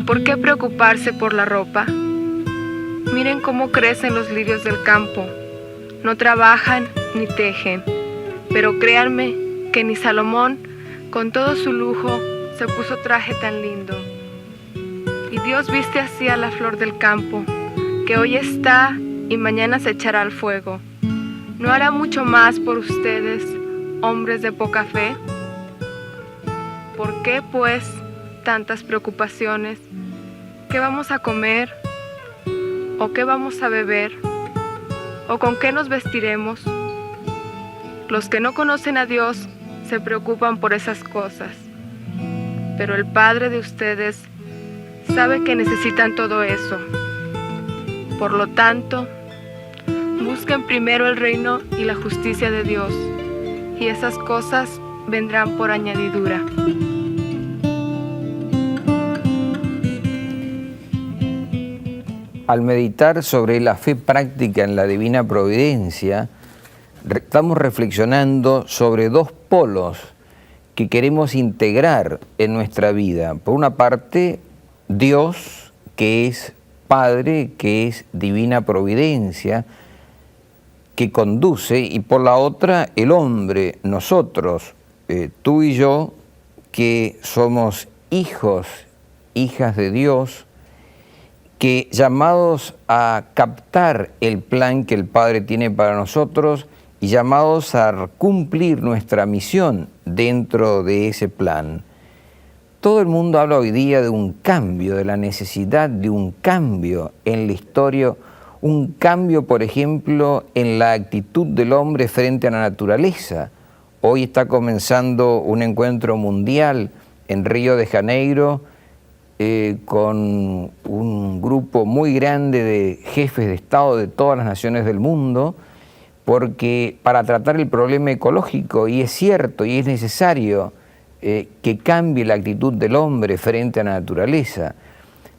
por qué preocuparse por la ropa? Miren cómo crecen los lirios del campo. No trabajan ni tejen, pero créanme que ni Salomón, con todo su lujo, se puso traje tan lindo. Y Dios viste así a la flor del campo, que hoy está y mañana se echará al fuego. ¿No hará mucho más por ustedes, hombres de poca fe? ¿Por qué, pues, tantas preocupaciones? ¿Qué vamos a comer? ¿O qué vamos a beber? ¿O con qué nos vestiremos? Los que no conocen a Dios se preocupan por esas cosas, pero el Padre de ustedes sabe que necesitan todo eso. Por lo tanto, busquen primero el reino y la justicia de Dios, y esas cosas vendrán por añadidura. Al meditar sobre la fe práctica en la divina providencia, estamos reflexionando sobre dos polos que queremos integrar en nuestra vida. Por una parte, Dios, que es Padre, que es divina providencia, que conduce, y por la otra, el hombre, nosotros, tú y yo, que somos hijos, hijas de Dios, que llamados a captar el plan que el Padre tiene para nosotros y llamados a cumplir nuestra misión dentro de ese plan. Todo el mundo habla hoy día de un cambio, de la necesidad de un cambio en la historia, un cambio, por ejemplo, en la actitud del hombre frente a la naturaleza. Hoy está comenzando un encuentro mundial en Río de Janeiro, con un grupo muy grande de jefes de Estado de todas las naciones del mundo, porque para tratar el problema ecológico, y es cierto y es necesario que cambie la actitud del hombre frente a la naturaleza.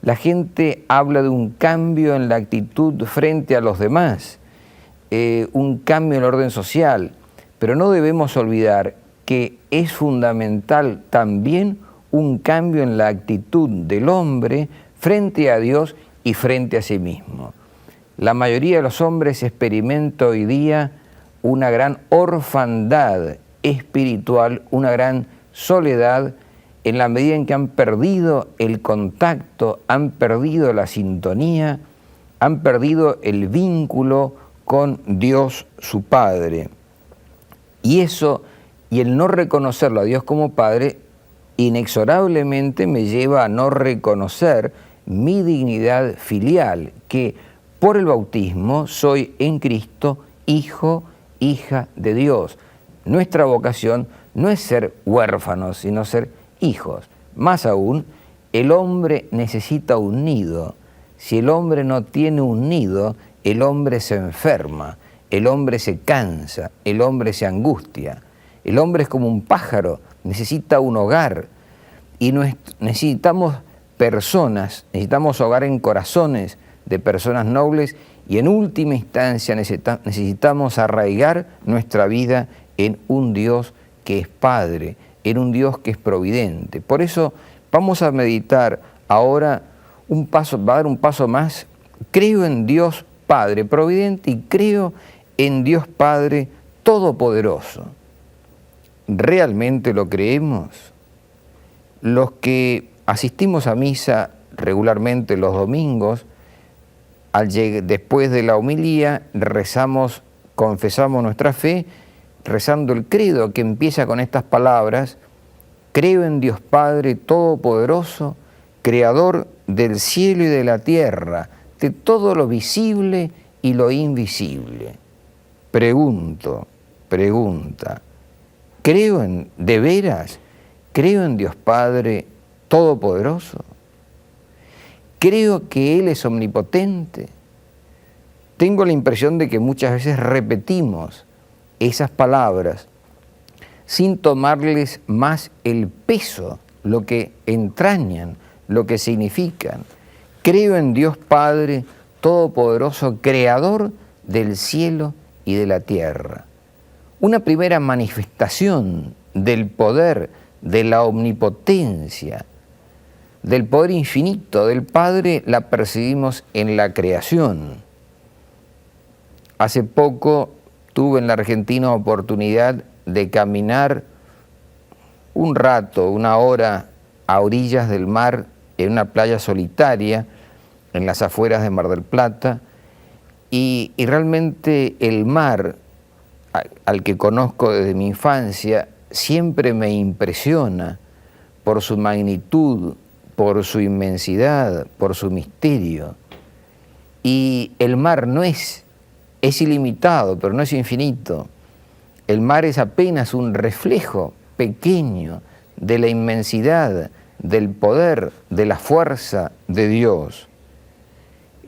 La gente habla de un cambio en la actitud frente a los demás, un cambio en el orden social, pero no debemos olvidar que es fundamental también un cambio en la actitud del hombre frente a Dios y frente a sí mismo. La mayoría de los hombres experimenta hoy día una gran orfandad espiritual, una gran soledad, en la medida en que han perdido el contacto, han perdido la sintonía, han perdido el vínculo con Dios su Padre. Y eso, y el no reconocerlo a Dios como Padre, inexorablemente me lleva a no reconocer mi dignidad filial, que por el bautismo soy en Cristo hijo, hija de Dios. Nuestra vocación no es ser huérfanos, sino ser hijos. Más aún, el hombre necesita un nido. Si el hombre no tiene un nido, el hombre se enferma, el hombre se cansa, el hombre se angustia. El hombre es como un pájaro, necesita un hogar, y necesitamos personas, necesitamos hogar en corazones de personas nobles, y en última instancia necesitamos arraigar nuestra vida en un Dios que es Padre, en un Dios que es providente. Por eso vamos a meditar ahora va a dar un paso más. Creo en Dios Padre providente y creo en Dios Padre todopoderoso. ¿Realmente lo creemos? Los que asistimos a misa regularmente los domingos, después de la homilía, confesamos nuestra fe, rezando el credo que empieza con estas palabras: creo en Dios Padre Todopoderoso, Creador del cielo y de la tierra, de todo lo visible y lo invisible. Pregunta, ¿de veras creo en Dios Padre Todopoderoso? Creo que Él es omnipotente. Tengo la impresión de que muchas veces repetimos esas palabras sin tomarles más el peso, lo que entrañan, lo que significan. Creo en Dios Padre Todopoderoso, Creador del cielo y de la tierra. Una primera manifestación del poder, de la omnipotencia del poder infinito del Padre la percibimos en la creación. Hace poco tuve en la Argentina oportunidad de caminar un rato, una hora, a orillas del mar, en una playa solitaria, en las afueras de Mar del Plata, y realmente el mar, al que conozco desde mi infancia, siempre me impresiona por su magnitud, por su inmensidad, por su misterio. Y el mar no es ilimitado, pero no es infinito. El mar es apenas un reflejo pequeño de la inmensidad, del poder, de la fuerza de Dios.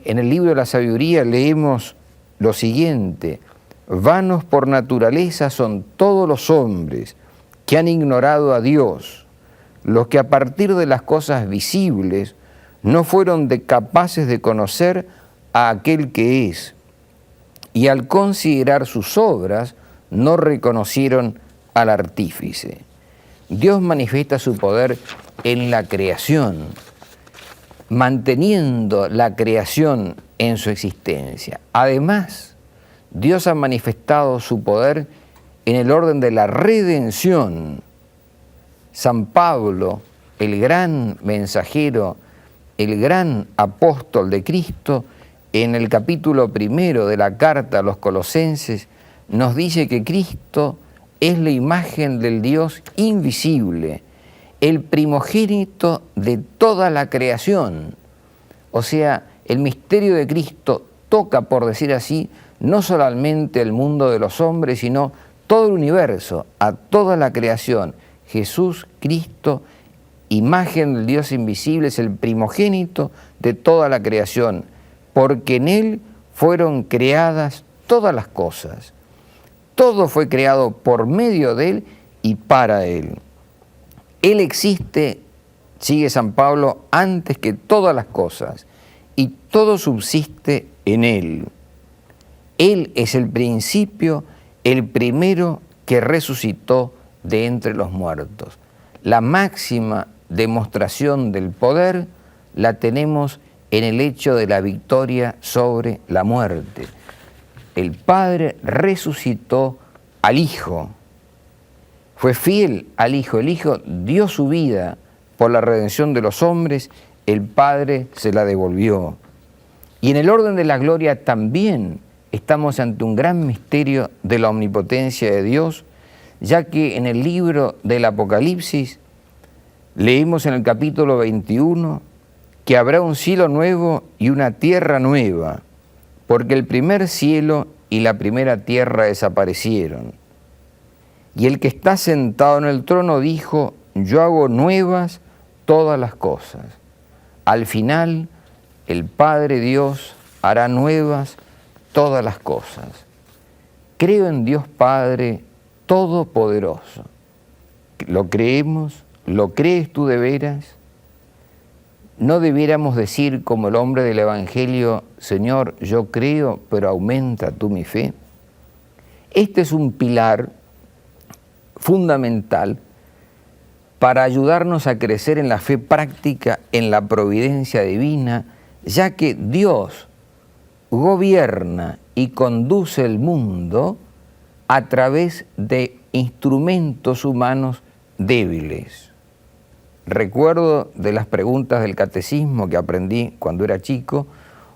En el libro de la sabiduría leemos lo siguiente: vanos por naturaleza son todos los hombres que han ignorado a Dios, los que a partir de las cosas visibles no fueron capaces de conocer a aquel que es, y al considerar sus obras no reconocieron al artífice. Dios manifiesta su poder en la creación, manteniendo la creación en su existencia. Además, Dios ha manifestado su poder en el orden de la redención. San Pablo, el gran mensajero, el gran apóstol de Cristo, en el capítulo 1 de la carta a los Colosenses, nos dice que Cristo es la imagen del Dios invisible, el primogénito de toda la creación. O sea, el misterio de Cristo toca, por decir así, no solamente el mundo de los hombres, sino todo el universo, a toda la creación. Jesús, Cristo, imagen del Dios invisible, es el primogénito de toda la creación, porque en Él fueron creadas todas las cosas. Todo fue creado por medio de Él y para Él. Él existe, sigue San Pablo, antes que todas las cosas, y todo subsiste en Él. Él es el principio, el primero que resucitó de entre los muertos. La máxima demostración del poder la tenemos en el hecho de la victoria sobre la muerte. El Padre resucitó al Hijo, fue fiel al Hijo, el Hijo dio su vida por la redención de los hombres, el Padre se la devolvió. Y en el orden de la gloria también estamos ante un gran misterio de la omnipotencia de Dios, ya que en el libro del Apocalipsis leemos en el capítulo 21 que habrá un cielo nuevo y una tierra nueva, porque el primer cielo y la primera tierra desaparecieron. Y el que está sentado en el trono dijo: yo hago nuevas todas las cosas. Al final, el Padre Dios hará nuevas todas las cosas. Creo en Dios Padre Todopoderoso. ¿Lo creemos? ¿Lo crees tú de veras? ¿No debiéramos decir como el hombre del Evangelio: Señor, yo creo, pero aumenta tú mi fe? Este es un pilar fundamental para ayudarnos a crecer en la fe práctica, en la providencia divina, ya que Dios gobierna y conduce el mundo a través de instrumentos humanos débiles. Recuerdo de las preguntas del catecismo que aprendí cuando era chico,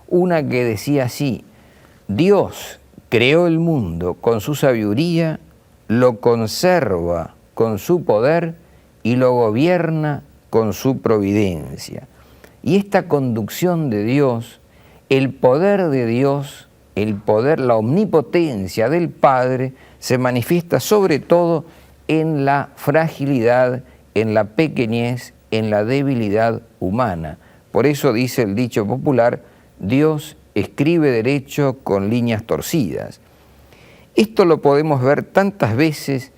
una que decía así: Dios creó el mundo con su sabiduría, lo conserva con su poder y lo gobierna con su providencia. Y esta conducción de Dios, el poder de Dios, el poder, la omnipotencia del Padre, se manifiesta sobre todo en la fragilidad, en la pequeñez, en la debilidad humana. Por eso dice el dicho popular: Dios escribe derecho con líneas torcidas. Esto lo podemos ver tantas veces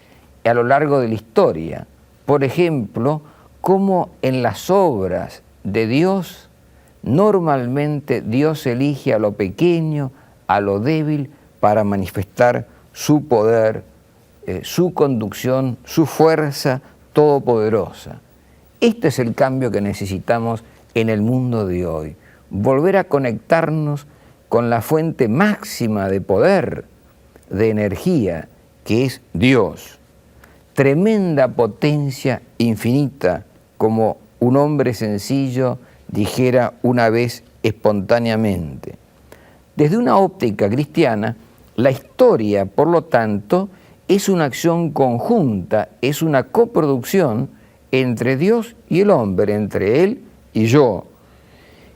a lo largo de la historia. Por ejemplo, cómo en las obras de Dios, normalmente Dios elige a lo pequeño, a lo débil, para manifestar su poder, su conducción, su fuerza todopoderosa. Este es el cambio que necesitamos en el mundo de hoy. Volver a conectarnos con la fuente máxima de poder, de energía, que es Dios. Tremenda potencia infinita, como un hombre sencillo dijera una vez espontáneamente. Desde una óptica cristiana, la historia, por lo tanto, es una acción conjunta, es una coproducción entre Dios y el hombre, entre Él y yo,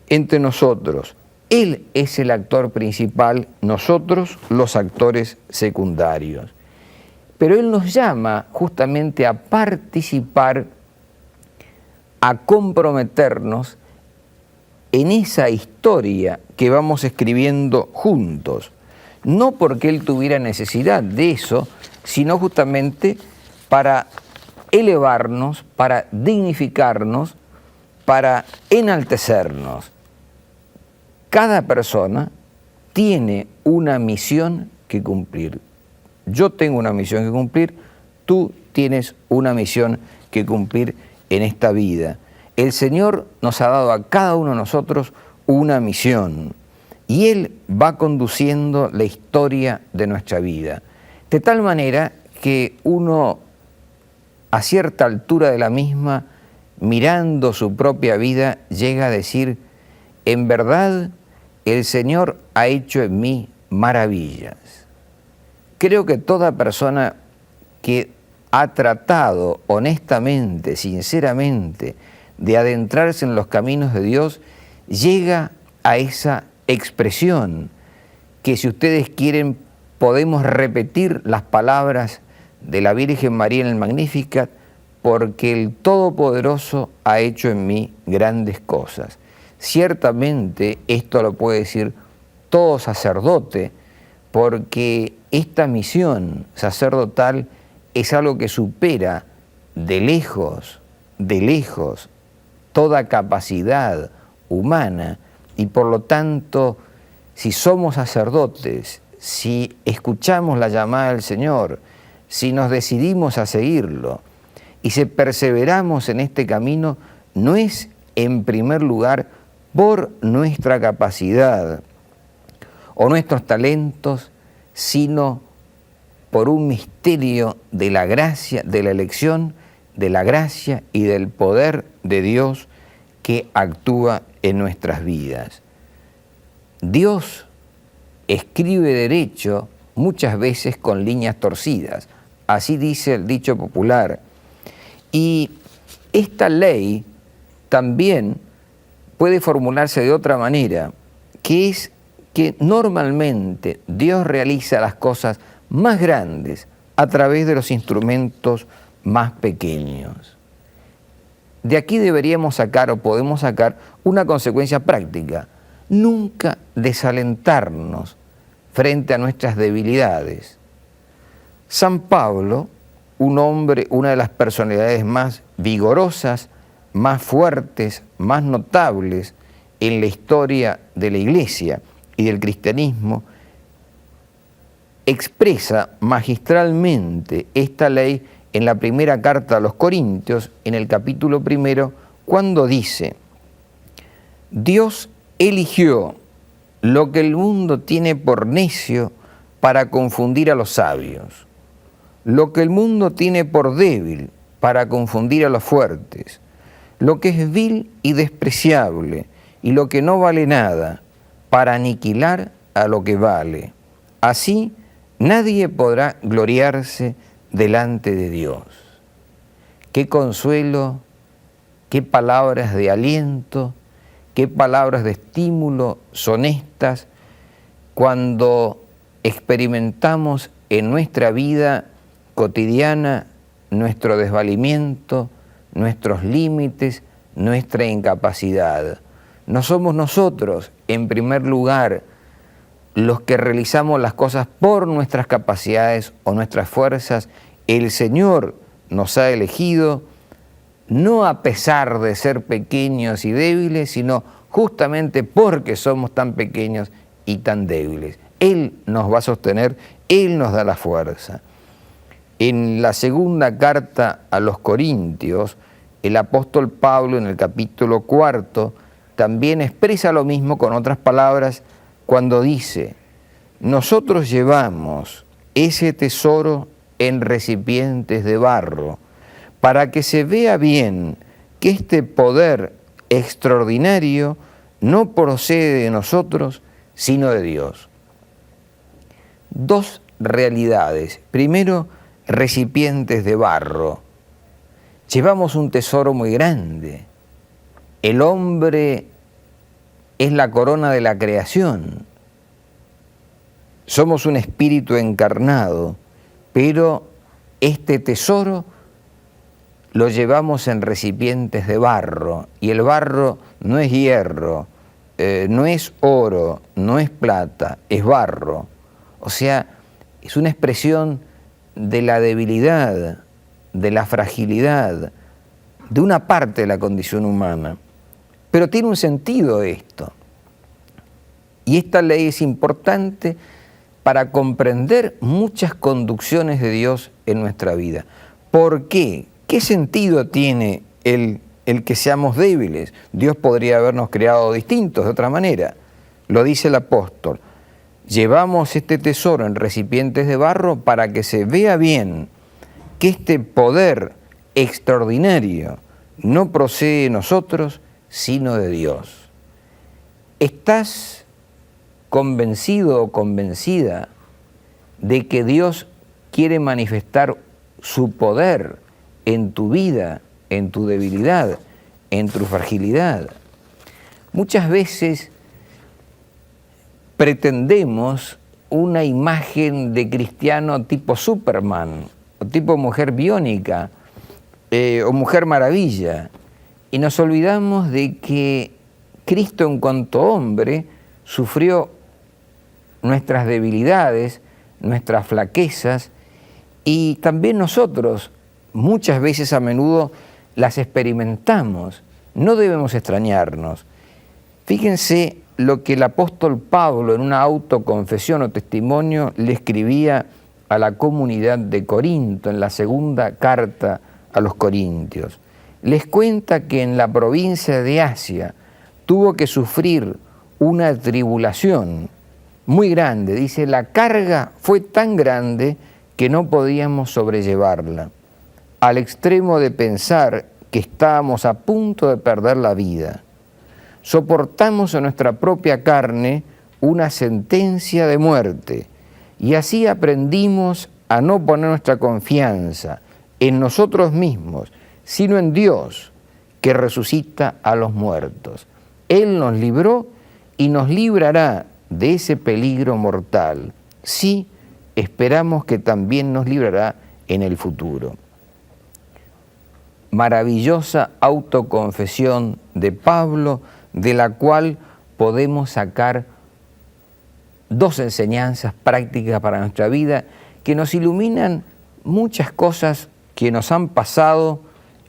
entre nosotros. Él es el actor principal, nosotros los actores secundarios. Pero Él nos llama justamente a participar, a comprometernos en esa historia que vamos escribiendo juntos. No porque Él tuviera necesidad de eso, sino justamente para elevarnos, para dignificarnos, para enaltecernos. Cada persona tiene una misión que cumplir. Yo tengo una misión que cumplir, tú tienes una misión que cumplir en esta vida. El Señor nos ha dado a cada uno de nosotros una misión y Él va conduciendo la historia de nuestra vida. De tal manera que uno, a cierta altura de la misma, mirando su propia vida, llega a decir: en verdad, el Señor ha hecho en mí maravillas. Creo que toda persona que ha tratado honestamente, sinceramente, de adentrarse en los caminos de Dios, llega a esa expresión que, si ustedes quieren, podemos repetir las palabras de la Virgen María en el Magnificat: porque el Todopoderoso ha hecho en mí grandes cosas. Ciertamente esto lo puede decir todo sacerdote, porque esta misión sacerdotal es algo que supera de lejos, toda capacidad humana, y por lo tanto, si somos sacerdotes, si escuchamos la llamada del Señor, si nos decidimos a seguirlo y si perseveramos en este camino, no es en primer lugar por nuestra capacidad o nuestros talentos, sino por un misterio de la gracia, de la elección, de la gracia y del poder de Dios que actúa en nuestras vidas. Dios escribe derecho muchas veces con líneas torcidas, así dice el dicho popular. Y esta ley también puede formularse de otra manera, que es que normalmente Dios realiza las cosas más grandes a través de los instrumentos más pequeños. De aquí deberíamos sacar, o podemos sacar, una consecuencia práctica: nunca desalentarnos frente a nuestras debilidades. San Pablo, un hombre, una de las personalidades más vigorosas, más fuertes, más notables en la historia de la Iglesia y del cristianismo, expresa magistralmente esta ley en la primera carta a los Corintios, en el capítulo 1, cuando dice: Dios eligió lo que el mundo tiene por necio para confundir a los sabios, lo que el mundo tiene por débil para confundir a los fuertes, lo que es vil y despreciable y lo que no vale nada para aniquilar a lo que vale. Así nadie podrá gloriarse delante de Dios. Qué consuelo, qué palabras de aliento, qué palabras de estímulo son estas cuando experimentamos en nuestra vida cotidiana nuestro desvalimiento, nuestros límites, nuestra incapacidad. No somos nosotros, en primer lugar, los que realizamos las cosas por nuestras capacidades o nuestras fuerzas. El Señor nos ha elegido no a pesar de ser pequeños y débiles, sino justamente porque somos tan pequeños y tan débiles. Él nos va a sostener, Él nos da la fuerza. En la segunda carta a los Corintios, el apóstol Pablo en el capítulo 4 también expresa lo mismo con otras palabras cuando dice: nosotros llevamos ese tesoro en recipientes de barro para que se vea bien que este poder extraordinario no procede de nosotros, sino de Dios. Dos realidades. Primero, recipientes de barro. Llevamos un tesoro muy grande. El hombre es la corona de la creación. Somos un espíritu encarnado, pero este tesoro lo llevamos en recipientes de barro, y el barro no es hierro, no es oro, no es plata, es barro. O sea, es una expresión de la debilidad, de la fragilidad, de una parte de la condición humana. Pero tiene un sentido esto. Y esta ley es importante para comprender muchas conducciones de Dios en nuestra vida. ¿Por qué? ¿Qué sentido tiene el que seamos débiles? Dios podría habernos creado distintos, de otra manera. Lo dice el apóstol: llevamos este tesoro en recipientes de barro para que se vea bien que este poder extraordinario no procede de nosotros, sino de Dios. ¿Estás convencido o convencida de que Dios quiere manifestar su poder en tu vida, en tu debilidad, en tu fragilidad? Muchas veces pretendemos una imagen de cristiano tipo Superman, o tipo mujer biónica, o mujer maravilla, y nos olvidamos de que Cristo, en cuanto hombre, sufrió nuestras debilidades, nuestras flaquezas, y también nosotros muchas veces, a menudo, las experimentamos. No debemos extrañarnos. Fíjense lo que el apóstol Pablo, en una autoconfesión o testimonio, le escribía a la comunidad de Corinto, en la segunda carta a los Corintios. Les cuenta que en la provincia de Asia tuvo que sufrir una tribulación muy grande. Dice: la carga fue tan grande que no podíamos sobrellevarla, al extremo de pensar que estábamos a punto de perder la vida. Soportamos en nuestra propia carne una sentencia de muerte, y así aprendimos a no poner nuestra confianza en nosotros mismos, sino en Dios, que resucita a los muertos. Él nos libró y nos librará de ese peligro mortal. Sí, esperamos que también nos librará en el futuro. Maravillosa autoconfesión de Pablo, de la cual podemos sacar dos enseñanzas prácticas para nuestra vida que nos iluminan muchas cosas que nos han pasado,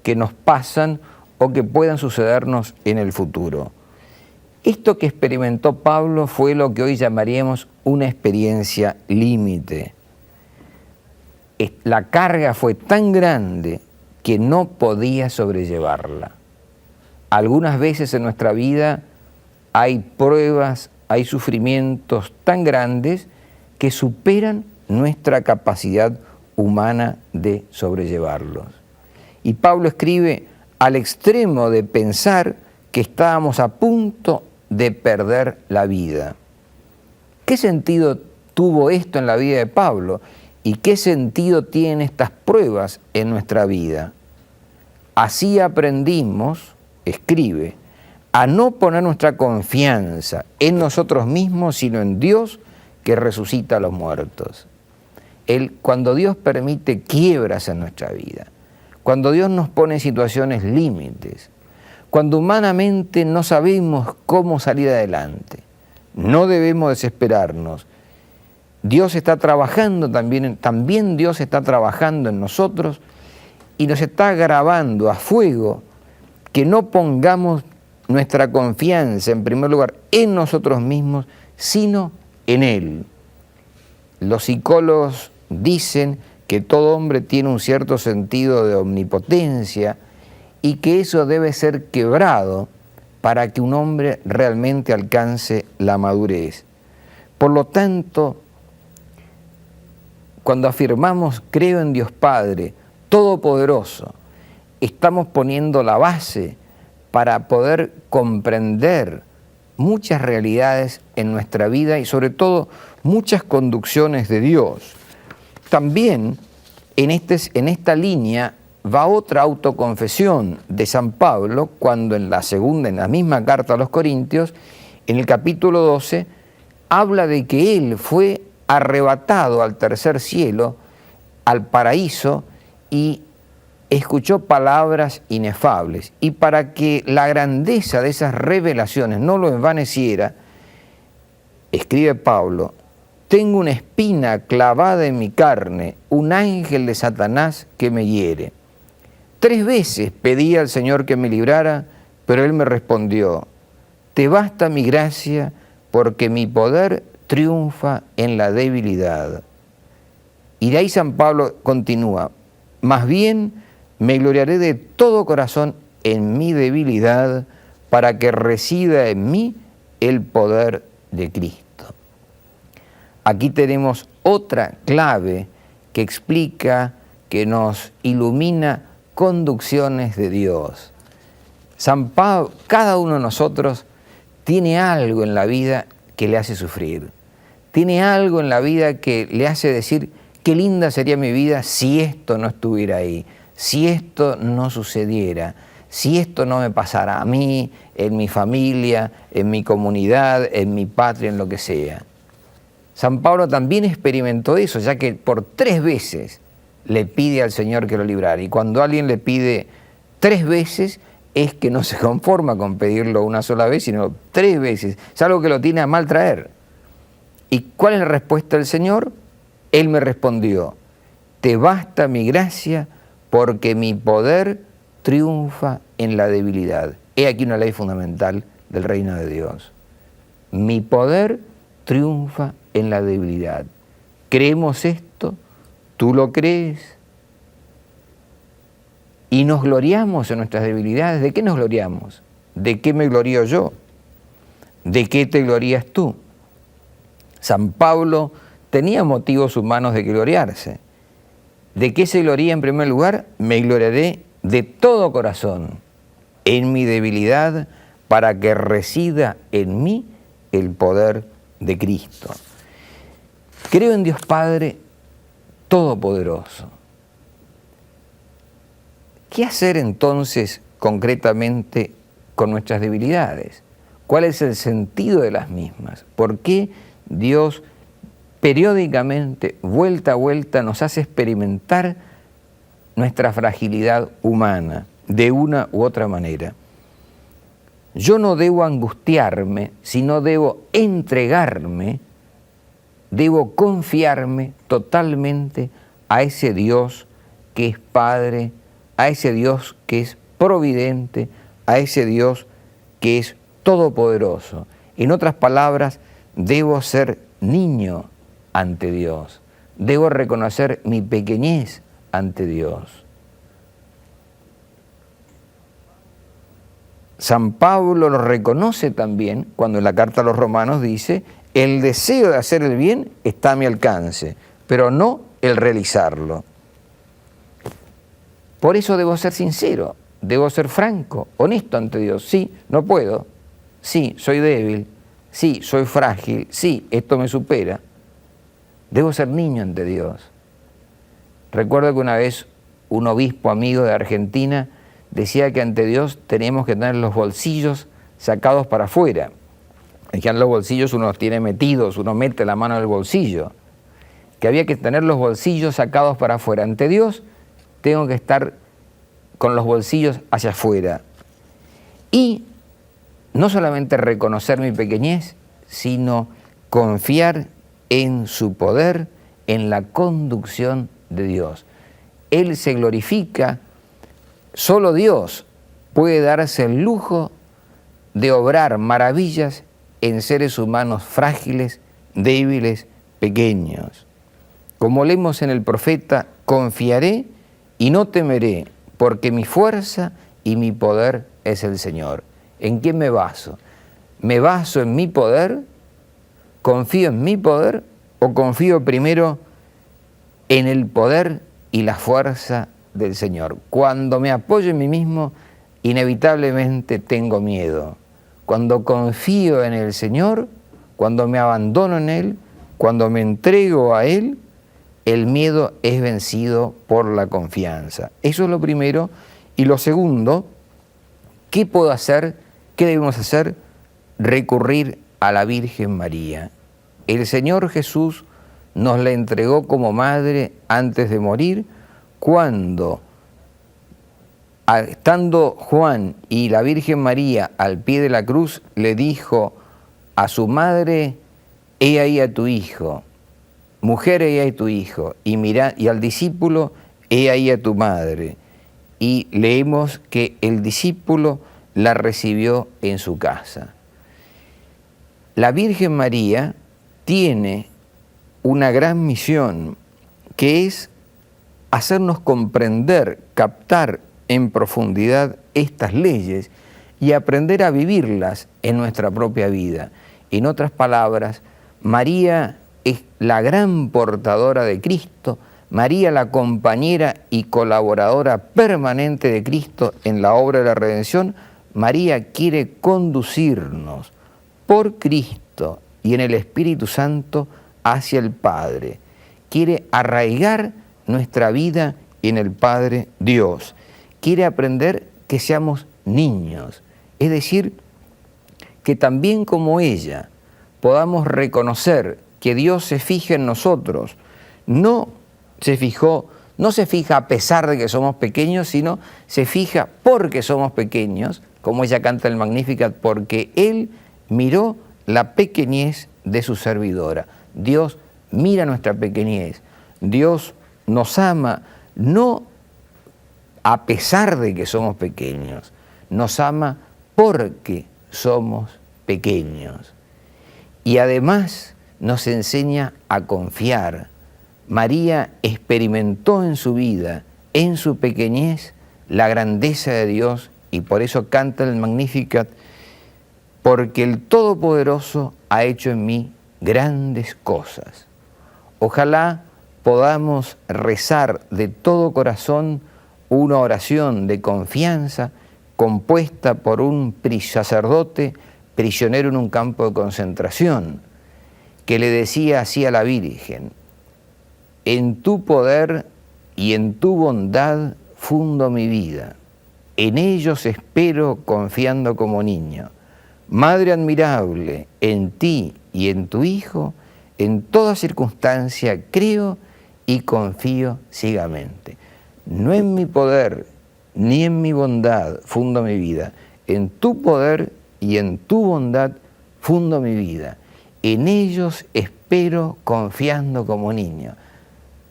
que nos pasan o que puedan sucedernos en el futuro. Esto que experimentó Pablo fue lo que hoy llamaríamos una experiencia límite. La carga fue tan grande que no podía sobrellevarla. Algunas veces en nuestra vida hay pruebas, hay sufrimientos tan grandes que superan nuestra capacidad humana de sobrellevarlos. Y Pablo escribe: al extremo de pensar que estábamos a punto de perder la vida. ¿Qué sentido tuvo esto en la vida de Pablo? ¿Y qué sentido tienen estas pruebas en nuestra vida? Así aprendimos, escribe, a no poner nuestra confianza en nosotros mismos, sino en Dios, que resucita a los muertos. Cuando Dios permite quiebras en nuestra vida, cuando Dios nos pone en situaciones límites, cuando humanamente no sabemos cómo salir adelante, no debemos desesperarnos. Dios está trabajando también Dios está trabajando en nosotros y nos está grabando a fuego que no pongamos nuestra confianza en primer lugar en nosotros mismos, sino en Él. Los psicólogos dicen que todo hombre tiene un cierto sentido de omnipotencia y que eso debe ser quebrado para que un hombre realmente alcance la madurez. Por lo tanto, cuando afirmamos creo en Dios Padre Todopoderoso, estamos poniendo la base para poder comprender muchas realidades en nuestra vida y sobre todo muchas conducciones de Dios. También en esta línea va otra autoconfesión de San Pablo cuando en la misma carta a los Corintios, en el capítulo 12, habla de que él fue arrebatado al tercer cielo, al paraíso, y escuchó palabras inefables. Y para que la grandeza de esas revelaciones no lo envaneciera, escribe Pablo: tengo una espina clavada en mi carne, un ángel de Satanás que me hiere. 3 veces pedí al Señor que me librara, pero Él me respondió: te basta mi gracia, porque mi poder triunfa en la debilidad. Y de ahí San Pablo continúa: más bien me gloriaré de todo corazón en mi debilidad, para que resida en mí el poder de Cristo. Aquí tenemos otra clave que explica, que nos ilumina conducciones de Dios. San Pablo, cada uno de nosotros tiene algo en la vida que le hace sufrir. Tiene algo en la vida que le hace decir: qué linda sería mi vida si esto no estuviera ahí, si esto no sucediera, si esto no me pasara a mí, en mi familia, en mi comunidad, en mi patria, en lo que sea. San Pablo también experimentó eso, ya que por 3 veces le pide al Señor que lo librara. Y cuando alguien le pide 3 veces, es que no se conforma con pedirlo una sola vez, sino 3 veces. Es algo que lo tiene a mal traer. ¿Y cuál es la respuesta del Señor? Él me respondió: te basta mi gracia, porque mi poder triunfa en la debilidad. He aquí una ley fundamental del reino de Dios. Mi poder triunfa en la debilidad. ¿Creemos esto? ¿Tú lo crees? Y nos gloriamos en nuestras debilidades. ¿De qué nos gloriamos? ¿De qué me glorío yo? ¿De qué te glorías tú? San Pablo tenía motivos humanos de gloriarse. ¿De qué se gloría en primer lugar? Me gloriaré de todo corazón en mi debilidad, para que resida en mí el poder de Cristo. Creo en Dios Padre Todopoderoso. ¿Qué hacer entonces concretamente con nuestras debilidades? ¿Cuál es el sentido de las mismas? ¿Por qué Dios periódicamente, vuelta a vuelta, nos hace experimentar nuestra fragilidad humana de una u otra manera? Yo no debo angustiarme, sino debo entregarme, debo confiarme totalmente a ese Dios que es Padre, a ese Dios que es providente, a ese Dios que es todopoderoso. En otras palabras, debo ser niño ante Dios. Debo reconocer mi pequeñez ante Dios. San Pablo lo reconoce también cuando en la carta a los Romanos dice: el deseo de hacer el bien está a mi alcance, pero no el realizarlo. Por eso debo ser sincero, debo ser franco, honesto ante Dios. Sí, no puedo. Sí, soy débil. Sí, soy frágil. Sí, esto me supera. Debo ser niño ante Dios. Recuerdo que una vez un obispo amigo de Argentina decía que ante Dios tenemos que tener los bolsillos sacados para afuera. En los bolsillos uno los tiene metidos, uno mete la mano en el bolsillo. Que había que tener los bolsillos sacados para afuera. Ante Dios tengo que estar con los bolsillos hacia afuera. Y no solamente reconocer mi pequeñez, sino confiar en su poder, en la conducción de Dios. Él se glorifica, solo Dios puede darse el lujo de obrar maravillas en seres humanos frágiles, débiles, pequeños. Como leemos en el profeta: confiaré y no temeré, porque mi fuerza y mi poder es el Señor. ¿En quién me baso? ¿Me baso en mi poder? ¿Confío en mi poder? ¿O confío primero en el poder y la fuerza del Señor? Cuando me apoyo en mí mismo, inevitablemente tengo miedo. Cuando confío en el Señor, cuando me abandono en Él, cuando me entrego a Él, el miedo es vencido por la confianza. Eso es lo primero. Y lo segundo, ¿qué puedo hacer? ¿Qué debemos hacer? Recurrir a la Virgen María. El Señor Jesús nos la entregó como madre antes de morir, cuando, estando Juan y la Virgen María al pie de la cruz, le dijo a su madre: he ahí a tu hijo, mujer, he ahí a tu hijo, y al discípulo: he ahí a tu madre. Y leemos que el discípulo la recibió en su casa. La Virgen María tiene una gran misión, que es hacernos comprender, captar en profundidad estas leyes y aprender a vivirlas en nuestra propia vida. En otras palabras, María es la gran portadora de Cristo, María la compañera y colaboradora permanente de Cristo en la obra de la redención. María quiere conducirnos por Cristo y en el Espíritu Santo hacia el Padre. Quiere arraigar nuestra vida en el Padre Dios. Quiere aprender que seamos niños, es decir, que también como ella podamos reconocer que Dios se fija en nosotros. No se fija a pesar de que somos pequeños, sino se fija porque somos pequeños, como ella canta el Magnificat, porque Él miró la pequeñez de su servidora. Dios mira nuestra pequeñez. Dios nos ama no a pesar de que somos pequeños, nos ama porque somos pequeños. Y además nos enseña a confiar. María experimentó en su vida, en su pequeñez, la grandeza de Dios, y por eso canta el Magnificat: porque el Todopoderoso ha hecho en mí grandes cosas. Ojalá podamos rezar de todo corazón una oración de confianza compuesta por un sacerdote prisionero en un campo de concentración, que le decía así a la Virgen: en tu poder y en tu bondad fundo mi vida, en ellos espero confiando como niño. Madre admirable, en ti y en tu Hijo, en toda circunstancia creo y confío ciegamente. No en mi poder ni en mi bondad fundo mi vida, en tu poder y en tu bondad fundo mi vida. En ellos espero confiando como niño.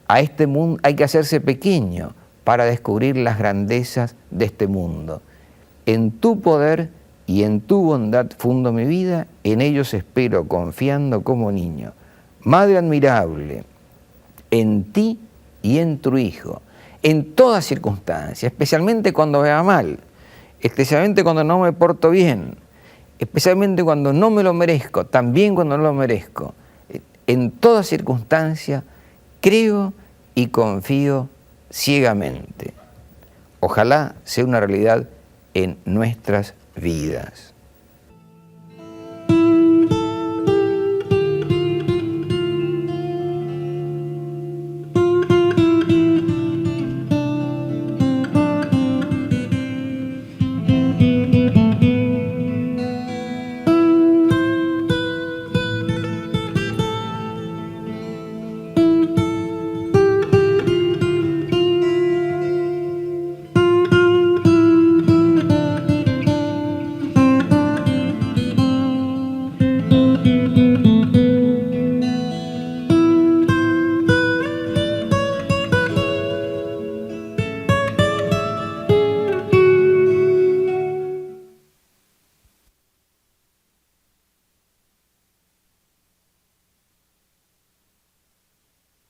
A este mundo hay que hacerse pequeño para descubrir las grandezas de este mundo. En tu poder y en tu bondad fundo mi vida, en ellos espero confiando como niño. Madre admirable, en ti y en tu Hijo, en toda circunstancia, especialmente cuando me va mal, especialmente cuando no me porto bien, especialmente cuando no me lo merezco, también cuando no lo merezco. En toda circunstancia creo y confío ciegamente. Ojalá sea una realidad en nuestras vidas.